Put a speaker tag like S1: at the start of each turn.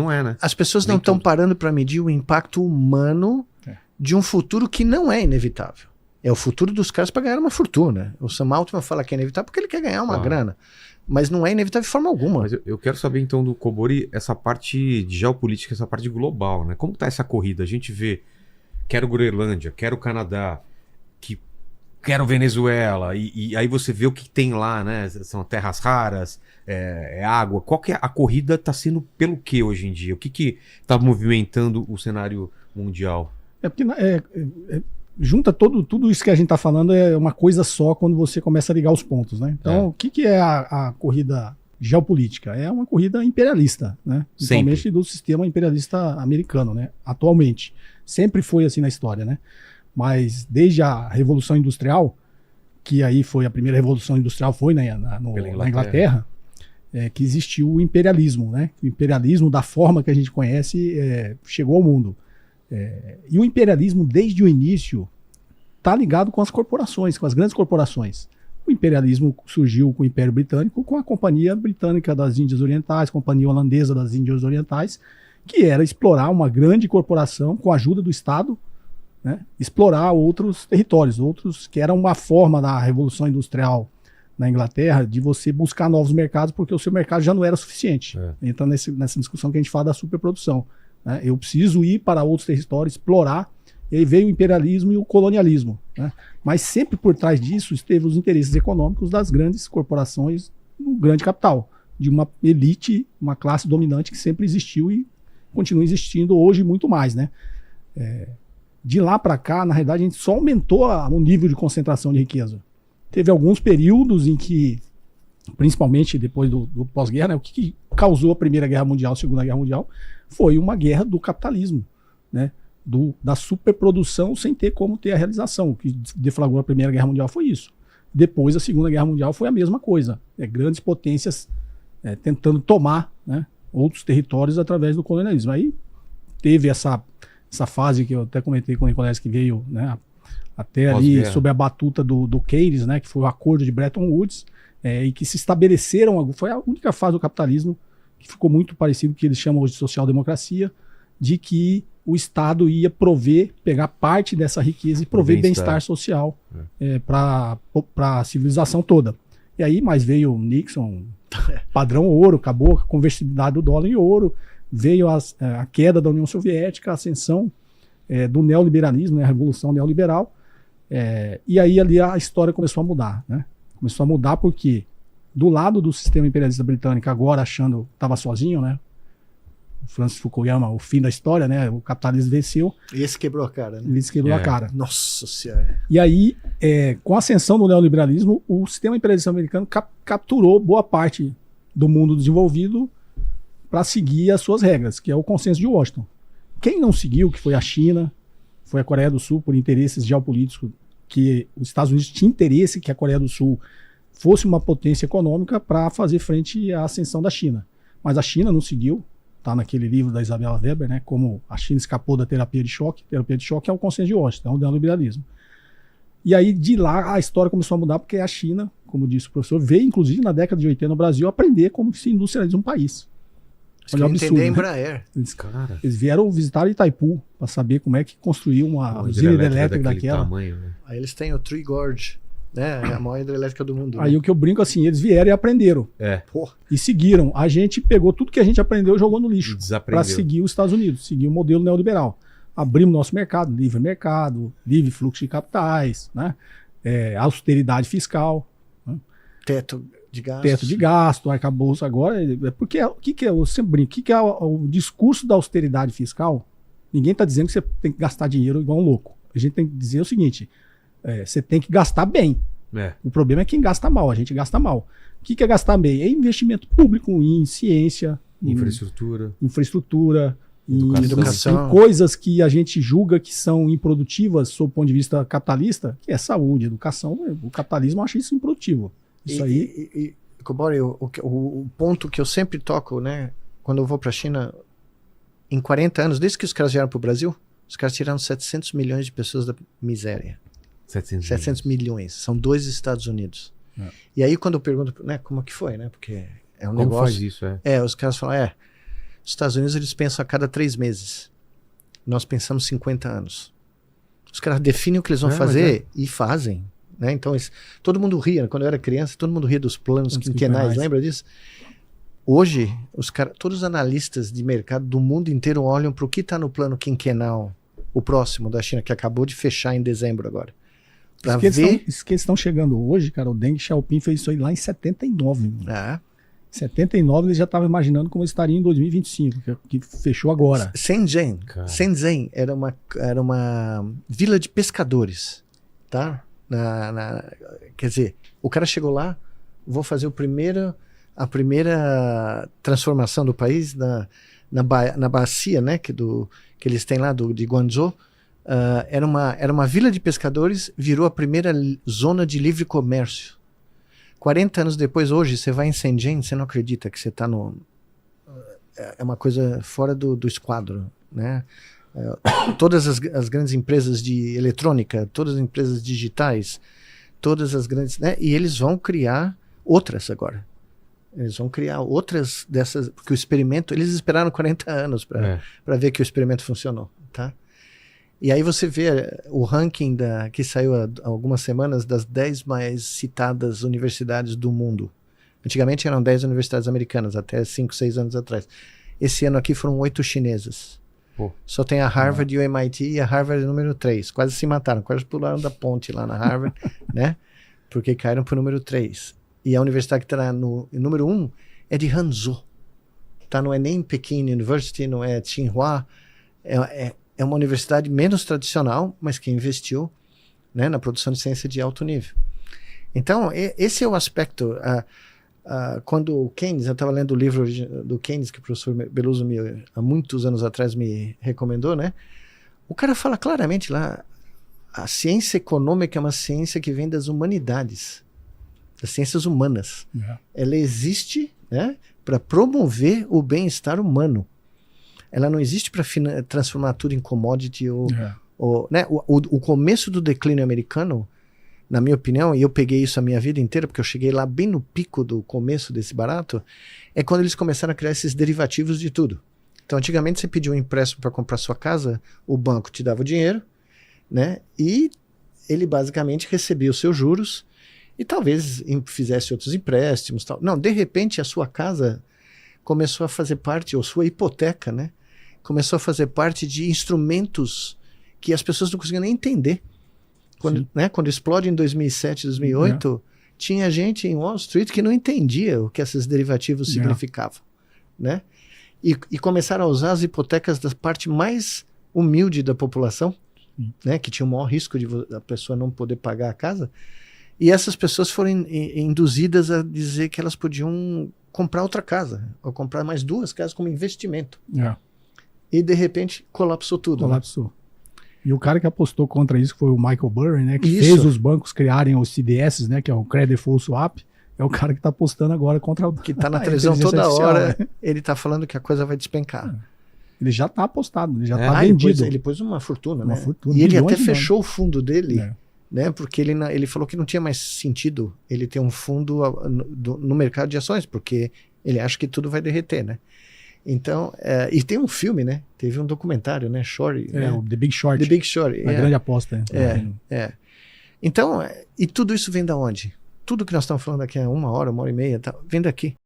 S1: não é, né?
S2: As pessoas
S1: Nem
S2: não estão
S1: tudo.
S2: parando para medir o impacto humano de um futuro que não é inevitável. É o futuro dos caras para ganhar uma fortuna. O Sam Altman fala que é inevitável porque ele quer ganhar uma grana. Mas não é inevitável de forma alguma.
S1: Mas eu quero saber então do Kobori essa parte de geopolítica, essa parte global, né? Como tá essa corrida? A gente vê, quero Groenlândia, quero Canadá, quero Venezuela, e aí você vê o que tem lá, né? São terras raras, é água. Qual que é a corrida tá sendo pelo que hoje em dia? O que tá movimentando o cenário mundial?
S3: Porque junta tudo isso que a gente está falando é uma coisa só quando você começa a ligar os pontos, né? Então, o que é a corrida geopolítica? É uma corrida imperialista, né? Principalmente do sistema imperialista americano, né? Atualmente. Sempre foi assim na história, né? Mas desde a Revolução Industrial, que aí foi a primeira Revolução Industrial, foi na Inglaterra, que existiu o imperialismo, né? O imperialismo, da forma que a gente conhece, chegou ao mundo. E o imperialismo, desde o início, está ligado com as corporações, com as grandes corporações. O imperialismo surgiu com o Império Britânico, com a Companhia Britânica das Índias Orientais, Companhia Holandesa das Índias Orientais, que era explorar uma grande corporação com a ajuda do Estado, né, explorar outros territórios, que era uma forma da Revolução Industrial na Inglaterra de você buscar novos mercados, porque o seu mercado já não era suficiente. Entra nessa discussão que a gente fala da superprodução. Né? Eu preciso ir para outros territórios, explorar, e aí veio o imperialismo e o colonialismo. Né? Mas sempre por trás disso esteve os interesses econômicos das grandes corporações, do grande capital, de uma elite, uma classe dominante que sempre existiu e continua existindo hoje muito mais. Né? De lá para cá, na realidade, a gente só aumentou o nível de concentração de riqueza. Teve alguns períodos em que, principalmente depois do pós-guerra, né, o que causou a Primeira Guerra Mundial, a Segunda Guerra Mundial, foi uma guerra do capitalismo, né, da superprodução sem ter como ter a realização. O que deflagrou a Primeira Guerra Mundial foi isso. Depois, a Segunda Guerra Mundial foi a mesma coisa. Grandes potências tentando tomar, né, outros territórios através do colonialismo. Aí teve essa fase que eu até comentei com o Nicolás, que veio, né, até ali sob a batuta do Keynes, né, que foi o acordo de Bretton Woods, e que se estabeleceram, foi a única fase do capitalismo que ficou muito parecido com o que eles chamam hoje de social-democracia, de que o Estado ia pegar parte dessa riqueza e prover bem-estar social para a civilização toda. E aí, mais veio o Nixon, padrão ouro, acabou a convertibilidade do dólar em ouro, veio a queda da União Soviética, a ascensão do neoliberalismo, né, a Revolução Neoliberal, e aí ali a história começou a mudar. Né? Começou a mudar porque, do lado do sistema imperialista britânico, agora achando que estava sozinho, né? Francis Fukuyama, o fim da história, né? O capitalismo venceu.
S2: E esse quebrou a cara, né?
S3: Esse quebrou a cara.
S2: Nossa Senhora.
S3: E aí, com a ascensão do neoliberalismo, o sistema imperialista americano capturou boa parte do mundo desenvolvido para seguir as suas regras, que é o consenso de Washington. Quem não seguiu, que foi a China, foi a Coreia do Sul, por interesses geopolíticos, que os Estados Unidos tinham interesse que a Coreia do Sul fosse uma potência econômica para fazer frente à ascensão da China. Mas a China não seguiu, está naquele livro da Isabella Weber, né, como a China escapou da terapia de choque. A terapia de choque é o consenso de Washington, é o neoliberalismo. E aí, de lá, a história começou a mudar, porque a China, como disse o professor, veio, inclusive, na década de 80 no Brasil, aprender como se industrializa um país.
S2: Olha o absurdo, né? Embraer.
S3: Eles vieram visitar Itaipu para saber como é que construiu uma usina hidrelétrica daquela.
S1: Tamanho, né?
S2: Aí eles têm o Three Gorge, né? A maior hidrelétrica do mundo.
S3: Aí
S2: né?
S3: o que eu brinco assim, eles vieram e aprenderam. E seguiram. A gente pegou tudo que a gente aprendeu e jogou no lixo para seguir os Estados Unidos, seguir o modelo neoliberal. Abrimos nosso mercado, livre fluxo de capitais, né? Austeridade fiscal, né?
S2: Teto de
S3: gasto, arcabouço agora. Porque o que é, eu sempre brinco, o que é o discurso da austeridade fiscal? Ninguém está dizendo que você tem que gastar dinheiro igual um louco. A gente tem que dizer o seguinte: você tem que gastar bem. O problema é quem gasta mal, a gente gasta mal. O que é gastar bem? É investimento público em ciência, infraestrutura, educação. Em coisas que a gente julga que são improdutivas sob o ponto de vista capitalista, que é saúde, educação. O capitalismo acha isso improdutivo. Isso aí.
S2: Kobori, o ponto que eu sempre toco, né, quando eu vou para a China, em 40 anos, desde que os caras vieram para o Brasil, os caras tiraram 700 milhões de pessoas da miséria. 700 milhões. São 2 Estados Unidos. E aí, quando eu pergunto, né, como que foi, né? Porque é um
S1: como
S2: negócio.
S1: Faz isso,
S2: os caras falam, Os Estados Unidos, eles pensam a cada 3 meses. Nós pensamos 50 anos. Os caras definem o que eles vão fazer e fazem. Né? Então, todo mundo ria. Quando eu era criança, todo mundo ria dos planos quinquenais. Lembra disso? Hoje, todos os analistas de mercado do mundo inteiro olham para o que está no plano quinquenal, o próximo da China, que acabou de fechar em dezembro agora.
S3: Isso que eles estão chegando hoje, cara, o Deng Xiaoping fez isso aí lá em 79. Em 79 eles já estavam imaginando como estaria em 2025, que fechou agora.
S2: Shenzhen era uma vila de pescadores, tá? Quer dizer, o cara chegou lá, vou fazer a primeira transformação do país na bacia, né, que eles têm lá de Guangzhou. Era uma vila de pescadores, virou a primeira zona de livre comércio. 40 anos depois, hoje, você vai em Shenzhen, você não acredita que você está é uma coisa fora do esquadro, né? Todas as grandes empresas de eletrônica, todas as empresas digitais, todas as grandes... Né? E eles vão criar outras agora. Eles vão criar outras dessas... Porque o experimento... Eles esperaram 40 anos para ver que o experimento funcionou, tá? E aí você vê o ranking que saiu há algumas semanas das 10 mais citadas universidades do mundo. Antigamente eram 10 universidades americanas, até 5, 6 anos atrás. Esse ano aqui foram 8 chinesas. Só tem a Harvard e o MIT, e a Harvard é número 3. Quase se mataram, quase pularam da ponte lá na Harvard, né? Porque caíram para o número 3. E a universidade que está no número 1 é de Hangzhou. Não é nem Peking University, não é Tsinghua, é uma universidade menos tradicional, mas que investiu, né, na produção de ciência de alto nível. Então, esse é o aspecto. Quando o Keynes, eu estava lendo o livro do Keynes, que o professor Beluso há muitos anos atrás me recomendou, né? O cara fala claramente lá, a ciência econômica é uma ciência que vem das humanidades, das ciências humanas. Ela existe, né, para promover o bem-estar humano. Ela não existe para transformar tudo em commodity né? O começo do declínio americano, na minha opinião, e eu peguei isso a minha vida inteira, porque eu cheguei lá bem no pico do começo desse barato, é quando eles começaram a criar esses derivativos de tudo. Então, antigamente, você pedia um empréstimo para comprar sua casa, o banco te dava o dinheiro, né? E ele basicamente recebia os seus juros e talvez fizesse outros empréstimos. Tal. Não, de repente, a sua casa começou a fazer parte, ou sua hipoteca, né? Começou a fazer parte de instrumentos que as pessoas não conseguiam nem entender. Quando explode em 2007, 2008, tinha gente em Wall Street que não entendia o que esses derivativos significavam. Né? E começaram a usar as hipotecas da parte mais humilde da população, né? Que tinha o maior risco de a pessoa não poder pagar a casa. E essas pessoas foram induzidas a dizer que elas podiam comprar outra casa, ou comprar mais 2 casas como investimento. E de repente colapsou tudo.
S3: Colapsou. Né? E o cara que apostou contra isso foi o Michael Burry, né? Que fez os bancos criarem os CDS, né? Que é o Credit Default Swap. É o cara que está apostando agora contra...
S2: Que está na televisão toda hora. Né? Ele está falando que a coisa vai despencar.
S3: Ele já está apostado, ele já está vendido.
S2: Ele pôs uma fortuna, né? E ele até fechou o fundo dele, né? Porque ele falou que não tinha mais sentido ele ter um fundo no mercado de ações, porque ele acha que tudo vai derreter, né? Então, e tem um filme, né? Teve um documentário, né? Short, né?
S3: O The Big Short.
S2: The Big Short.
S3: A grande aposta.
S2: Então, e tudo isso vem da onde? Tudo que nós estamos falando aqui há 1 hora, 1 hora e meia, vem daqui.